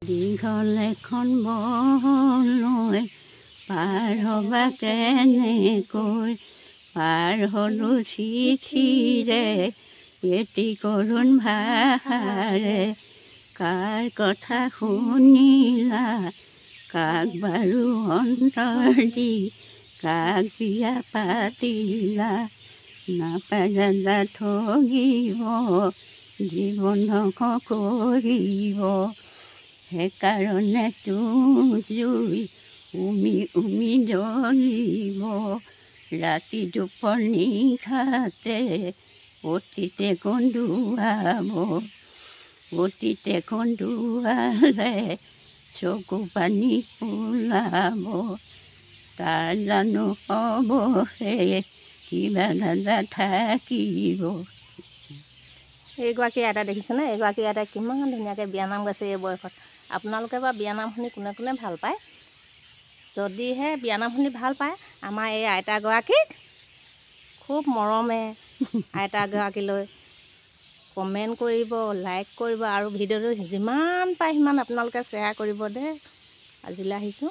দীঘল এখন বনলৈ পাৰ হ'বা কেনেকৈ, পাৰ হ'লো চিঠিৰে এটি কৰুণ ভাষাৰে। কাৰ কথা শুনিলা, কাক বাৰু অন্তৰ দি, কাক বিয়া পাতিলা। নাপালা ঠগিব, জীৱন ধ্বংস কৰিব। সেইকাৰণে জুই উমি উমি জ্বলিব। ৰাতি দুপৰ নিশাতে অতীতে কন্দুৱাব, অতীতে কন্দুৱালে চকু পানী ওলাব। তাৰ জানো হ'বহে কিবা দাদা থাকিব। এইগৰাকী আইতা দেখিছেনে? এইগৰাকী আইতাই কিমান ধুনীয়াকৈ বিয়ানাম গাইছে এই বয়সত। আপোনালোকে বা বিয়ানাম শুনি কোনে কোনে ভাল পায়? যদিহে বিয়ানাম শুনি ভাল পায়, আমাৰ এই আইতাগৰাকীক খুব মৰমে আইতাগৰাকীলৈ কমেণ্ট কৰিব, লাইক কৰিব আৰু ভিডিঅ'টো যিমান পায় সিমান আপোনালোকে শ্বেয়াৰ কৰিব দেই। আজিলৈ আহিছোঁ।